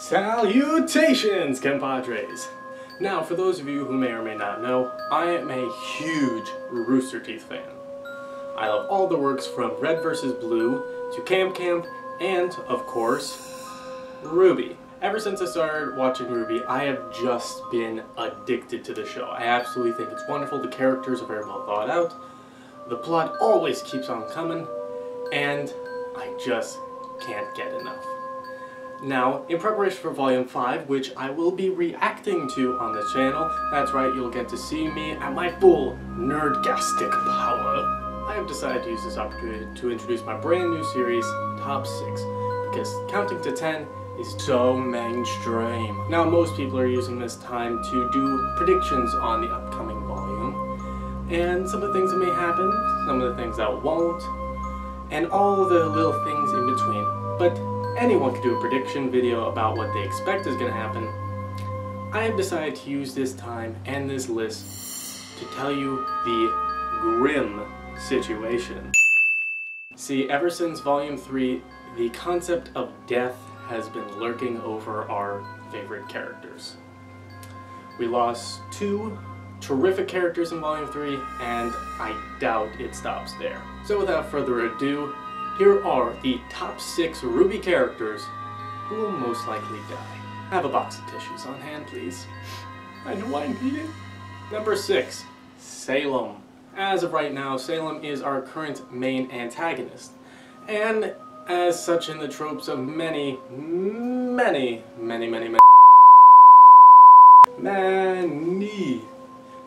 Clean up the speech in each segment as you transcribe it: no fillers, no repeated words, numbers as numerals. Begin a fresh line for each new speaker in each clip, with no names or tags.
Salutations, compadres! Now, for those of you who may or may not know, I am a huge Rooster Teeth fan. I love all the works from Red vs. Blue to Camp Camp and, of course, RWBY. Ever since I started watching RWBY, I have just been addicted to the show. I absolutely think it's wonderful. The characters are very well thought out. The plot always keeps on coming, and I just can't get enough. Now, in preparation for Volume 5, which I will be reacting to on this channel, that's right, you'll get to see me at my full nerdgastic power, I have decided to use this opportunity to introduce my brand new series, Top 6, because counting to 10 is so mainstream. Now, most people are using this time to do predictions on the upcoming volume, and some of the things that may happen, some of the things that won't, and all the little things in between. But anyone can do a prediction video about what they expect is going to happen. I have decided to use this time and this list to tell you the grim situation. See, ever since Volume 3, the concept of death has been lurking over our favorite characters. We lost 2 terrific characters in Volume 3, and I doubt it stops there. So without further ado, here are the top 6 RWBY characters who will most likely die. Have a box of tissues on hand, please. I know I need it. Number 6, Salem. As of right now, Salem is our current main antagonist, and as such in the tropes of many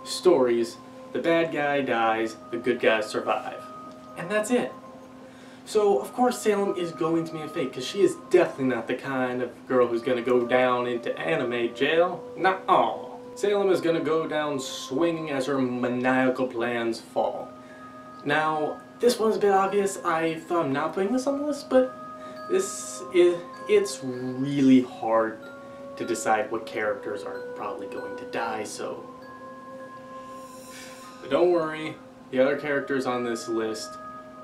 stories, the bad guy dies, the good guys survive. And that's it. So, of course, Salem is going to be a fake, because she is definitely not the kind of girl who's going to go down into anime jail. Nuh-uh. Salem is going to go down swinging as her maniacal plans fall. Now, this one's a bit obvious. I thought I'm not putting this on the list, but it's really hard to decide what characters are probably going to die, so... But don't worry, the other characters on this list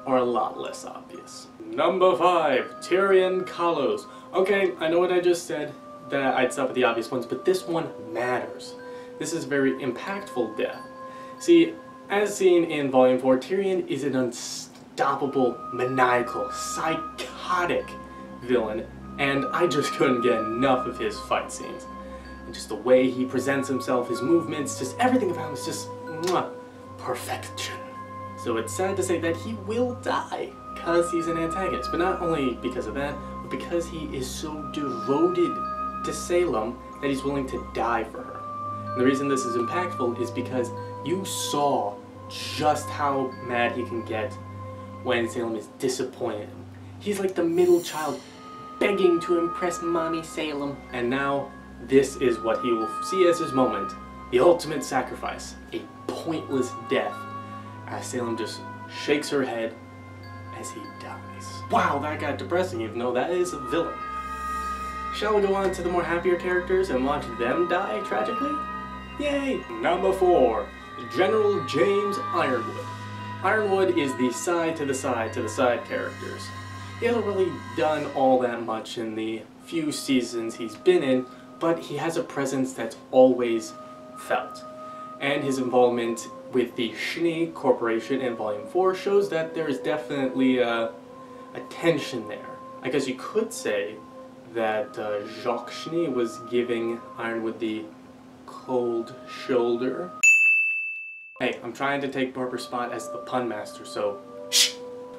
are a lot less obvious. Number 5, Tyrion Kalos. Okay, I know what I just said, that I'd stop at the obvious ones, but this one matters. This is a very impactful death. See, as seen in Volume 4, Tyrion is an unstoppable, maniacal, psychotic villain, and I just couldn't get enough of his fight scenes. And just the way he presents himself, his movements, just everything about him is just perfection. So it's sad to say that he will die because he's an antagonist, but not only because of that, but because he is so devoted to Salem that he's willing to die for her. And the reason this is impactful is because you saw just how mad he can get when Salem is disappointed. He's like the middle child begging to impress Mommy Salem. And now this is what he will see as his moment. The ultimate sacrifice. A pointless death. As Salem just shakes her head as he dies. Wow, that got depressing, even though that is a villain. Shall we go on to the more happier characters and watch them die tragically? Yay! Number 4, General James Ironwood. Ironwood is the side to the side characters. He hasn't really done all that much in the few seasons he's been in, but he has a presence that's always felt. And his involvement with the Schnee Corporation in Volume 4 shows that there is definitely a tension there. I guess you could say that Jacques Schnee was giving Ironwood the cold shoulder. Hey, I'm trying to take Barbara's spot as the pun master, so shh!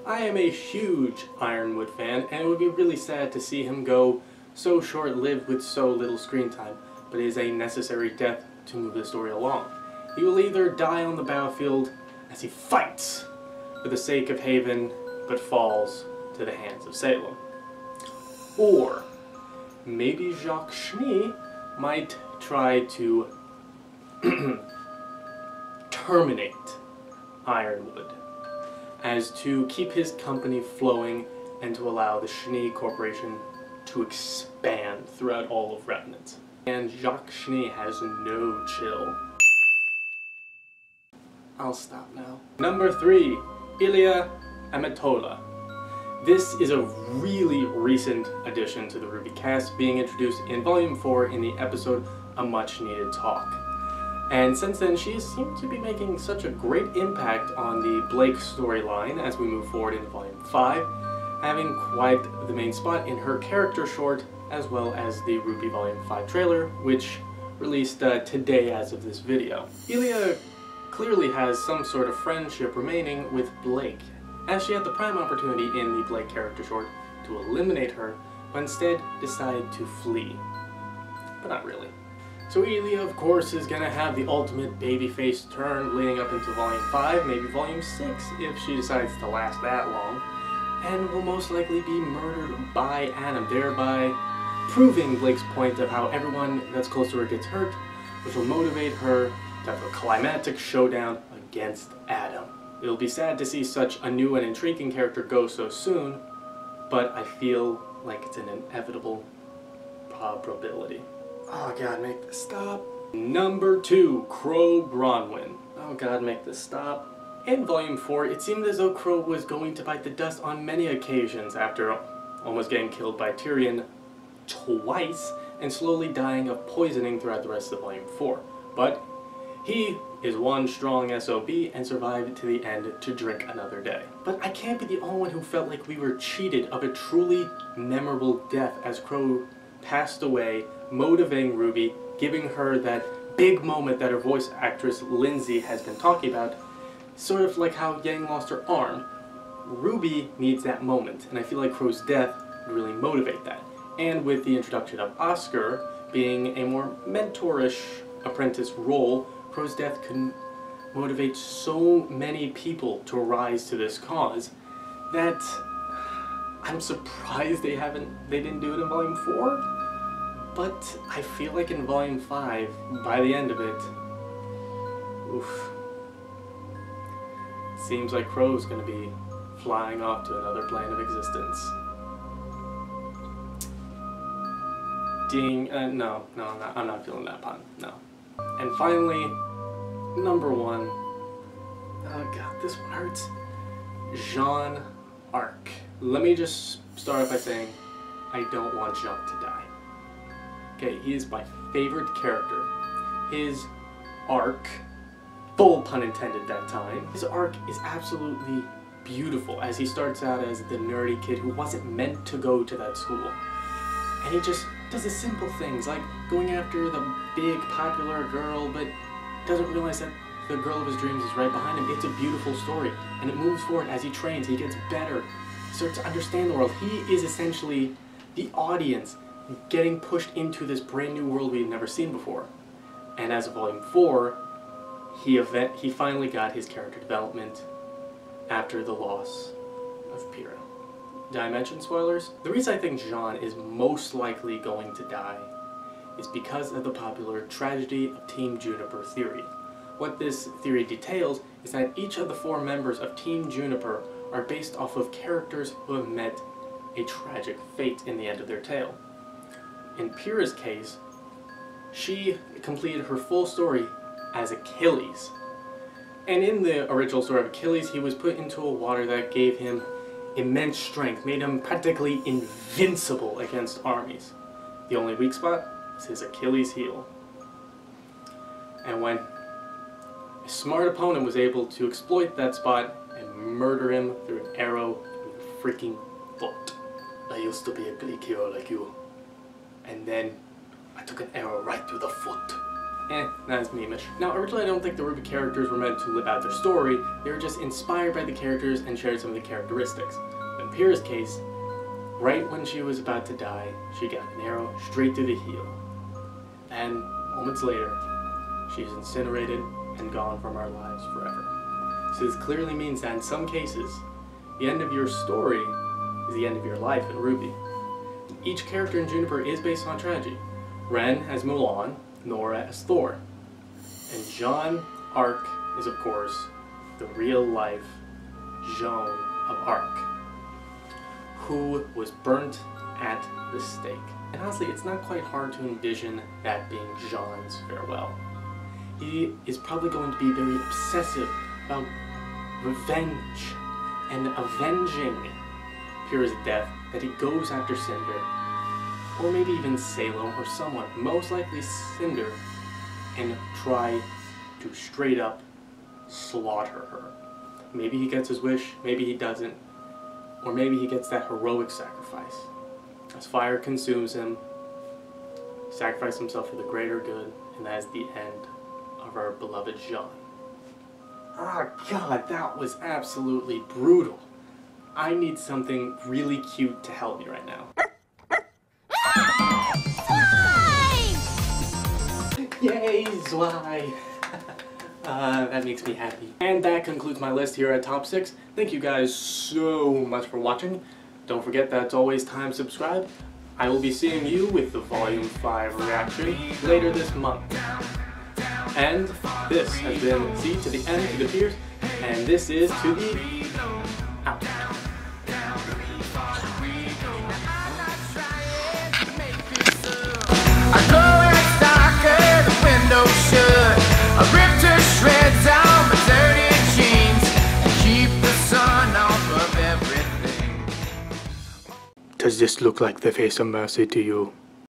I am a huge Ironwood fan, and it would be really sad to see him go so short-lived with so little screen time, but it is a necessary death to move the story along. He will either die on the battlefield as he fights for the sake of Haven, but falls to the hands of Salem. Or maybe Jacques Schnee might try to terminate Ironwood, as to keep his company flowing and to allow the Schnee Corporation to expand throughout all of Revenant. And Jacques Schnee has no chill. I'll stop now. Number 3, Ilya Amatola. This is a really recent addition to the RWBY cast, being introduced in Volume 4 in the episode A Much Needed Talk. And since then, she seemed to be making such a great impact on the Blake storyline as we move forward into Volume 5, having quite the main spot in her character short, as well as the RWBY Volume 5 trailer, which released today as of this video. Elia clearly has some sort of friendship remaining with Blake, as she had the prime opportunity in the Blake character short to eliminate her, but instead decided to flee. But not really. So Elia, of course, is gonna have the ultimate babyface turn leading up into Volume 5, maybe Volume 6 if she decides to last that long, and will most likely be murdered by Adam, thereby proving Blake's point of how everyone that's close to her gets hurt, which will motivate her to have a climactic showdown against Adam. It'll be sad to see such a new and intriguing character go so soon, but I feel like it's an inevitable probability. Oh god, make this stop. Number 2, Crow Bronwyn. Oh god, make this stop. In Volume 4, it seemed as though Crow was going to bite the dust on many occasions after almost getting killed by Tyrion twice and slowly dying of poisoning throughout the rest of Volume 4. But he is one strong SOB and survived to the end to drink another day. But I can't be the only one who felt like we were cheated of a truly memorable death as Crow passed away, motivating RWBY, giving her that big moment that her voice actress Lindsay has been talking about, sort of like how Yang lost her arm. RWBY needs that moment, and I feel like Crow's death would really motivate that. And with the introduction of Oscar being a more mentorish apprentice role, Crow's death can motivate so many people to rise to this cause that I'm surprised they didn't do it in Volume 4. But I feel like in Volume 5, by the end of it, oof, seems like Crow's gonna be flying off to another plane of existence. Ding, no, I'm not feeling that pun, no. And finally, number 1, oh god, this one hurts, Jean Arc. Let me just start off by saying, I don't want Jacques to die. Okay, he is my favorite character. His arc, full pun intended that time, his arc is absolutely beautiful as he starts out as the nerdy kid who wasn't meant to go to that school. And he just does the simple things like going after the big popular girl but doesn't realize that the girl of his dreams is right behind him. It's a beautiful story and it moves forward as he trains, he gets better, he starts to understand the world. He is essentially the audience getting pushed into this brand new world we've never seen before. And as of Volume 4, he finally got his character development after the loss of Pyrrha. Did I mention spoilers? The reason I think Jean is most likely going to die is because of the popular tragedy of Team Juniper theory. What this theory details is that each of the 4 members of Team Juniper are based off of characters who have met a tragic fate in the end of their tale. In Pyrrha's case, she completed her full story as Achilles. And in the original story of Achilles, he was put into a water that gave him immense strength, made him practically invincible against armies. The only weak spot was his Achilles heel. And when a smart opponent was able to exploit that spot and murder him through an arrow through the freaking foot. I used to be a Greek hero like you, and then I took an arrow right through the foot. That's memeish. Now, originally I don't think the RWBY characters were meant to live out their story, they were just inspired by the characters and shared some of the characteristics. In Pyrrha's case, right when she was about to die, she got an arrow straight through the heel. And moments later, she's incinerated and gone from our lives forever. So this clearly means that in some cases, the end of your story is the end of your life in RWBY. Each character in Juniper is based on tragedy. Ren as Mulan, Nora as Thor. And Jean Arc is, of course, the real-life Joan of Arc, who was burnt at the stake. And honestly, it's not quite hard to envision that being Jean's farewell. He is probably going to be very obsessive about revenge and avenging hears death that he goes after Cinder, or maybe even Salem or someone, most likely Cinder, and try to straight up slaughter her. Maybe he gets his wish, maybe he doesn't, or maybe he gets that heroic sacrifice. As fire consumes him, sacrifice himself for the greater good, and that is the end of our beloved Jean. Oh god, that was absolutely brutal. I need something really cute to help me right now. Yay, Zwei! That makes me happy. And that concludes my list here at Top 6. Thank you guys so much for watching. Don't forget that it's always time to subscribe. I will be seeing you with the Volume 5 reaction later this month. And this has been C to the N to the Pierce, and this is to the out.
I go inside, the window shut. I ripped her shreds out my dirty jeans and keep the sun off of everything.
Does this look like the face of mercy to you?